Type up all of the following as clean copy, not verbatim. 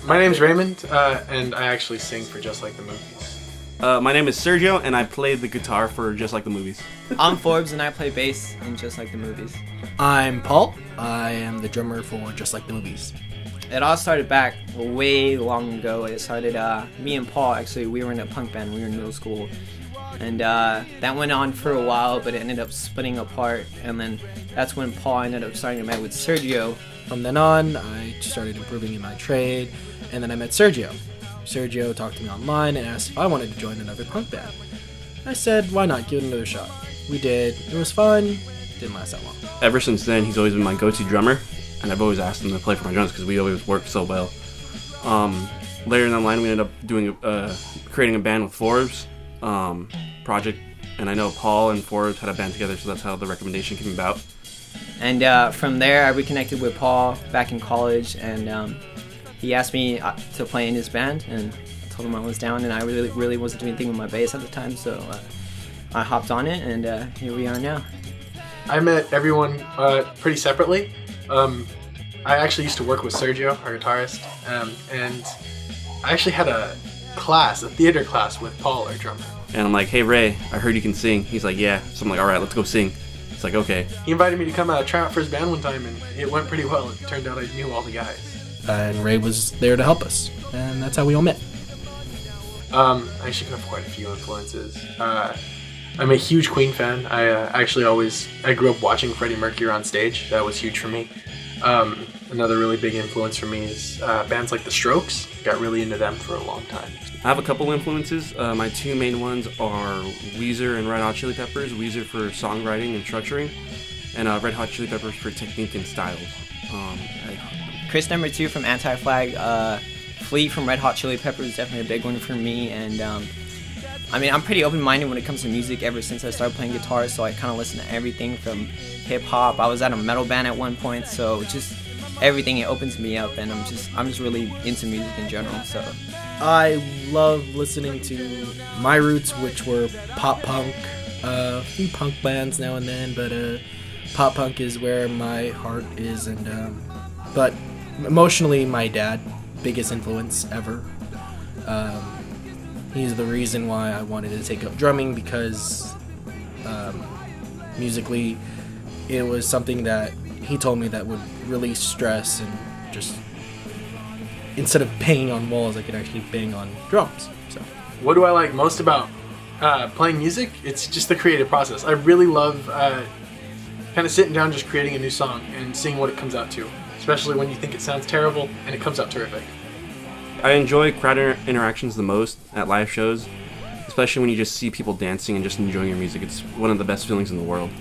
My name's Raymond, and I actually sing for Just Like the Movies. My name is Sergio, and I play the guitar for Just Like the Movies. I'm Forbes, and I play bass in Just Like the Movies. I'm Paul. I am the drummer for Just Like the Movies. It all started back way long ago. It started, me and Paul, actually, we were in a punk band. We were in middle school. And that went on for a while, but it ended up splitting apart. And then that's when Paul ended up starting a band with Sergio. From then on, I started improving in my trade, and then I met Sergio. Sergio talked to me online and asked if I wanted to join another punk band. I said, why not, give it another shot. We did. It was fun. Didn't last that long. Ever since then, he's always been my go-to drummer, and I've always asked him to play for my drums because we always worked so well. Later down the line, we ended up doing creating a band with Forbes project, and I know Paul and Forbes had a band together, so that's how the recommendation came about. And from there, I reconnected with Paul back in college, and he asked me to play in his band, and I told him I was down, and I really wasn't doing anything with my bass at the time, so I hopped on it, and here we are now. I met everyone pretty separately. I actually used to work with Sergio, our guitarist, and I actually had a theater class with Paul, our drummer. And I'm like, hey Ray, I heard you can sing. He's like, yeah. So I'm like, all right, let's go sing. It's like, okay. He invited me to come try out for his band one time, and it went pretty well. It turned out I knew all the guys. And Ray was there to help us, and that's how we all met. I actually have quite a few influences. I'm a huge Queen fan. I grew up watching Freddie Mercury on stage. That was huge for me. Another really big influence for me is bands like The Strokes. Got really into them for a long time. I have a couple influences. My two main ones are Weezer and Red Hot Chili Peppers. Weezer for songwriting and structuring, and Red Hot Chili Peppers for technique and styles. Chris number 2 from Anti-Flag. Fleet from Red Hot Chili Peppers is definitely a big one for me, and I mean, I'm pretty open-minded when it comes to music ever since I started playing guitar, so I kind of listen to everything from hip-hop. I was at a metal band at one point, so just everything, it opens me up, and I'm just really into music in general. So I love listening to my roots, which were pop punk, a few punk bands now and then, but pop punk is where my heart is, and but emotionally, my dad, biggest influence ever. He's the reason why I wanted to take up drumming, because musically it was something that he told me that would release stress, and just instead of banging on walls, I could actually bang on drums. So what do I like most about playing music? It's just the creative process. I really love kind of sitting down, just creating a new song and seeing what it comes out to, especially when you think it sounds terrible and it comes out terrific. I enjoy crowd interactions the most at live shows, especially when you just see people dancing and just enjoying your music. It's one of the best feelings in the world.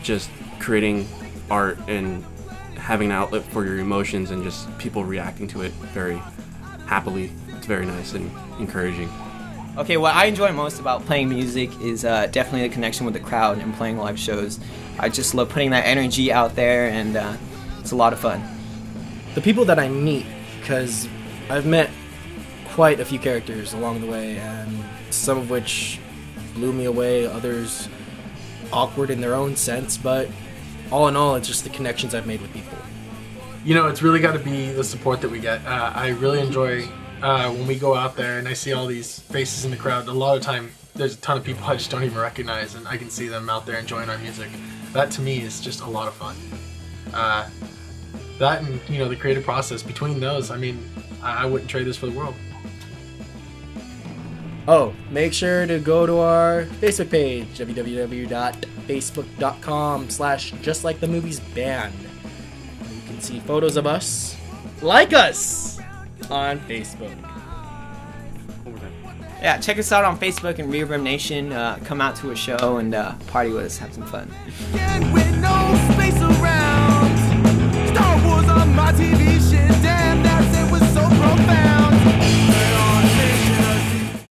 Just creating art and having an outlet for your emotions and just people reacting to it very happily. It's very nice and encouraging. Okay, what I enjoy most about playing music is definitely the connection with the crowd and playing live shows. I just love putting that energy out there, and it's a lot of fun. The people that I meet, because I've met quite a few characters along the way, and some of which blew me away, others awkward in their own sense, but all in all, it's just the connections I've made with people. You know, it's really got to be the support that we get. I really enjoy when we go out there and I see all these faces in the crowd. A lot of time, there's a ton of people I just don't even recognize, and I can see them out there enjoying our music. That to me is just a lot of fun. That and, you know, the creative process between those, I mean, I wouldn't trade this for the world. Oh, make sure to go to our Facebook page, www.facebook.com/justlikethemoviesband. You can see photos of us, like us, on Facebook. Yeah, check us out on Facebook and Reverb Nation. Come out to a show and party with us, have some fun. With no space around, Star Wars on my TV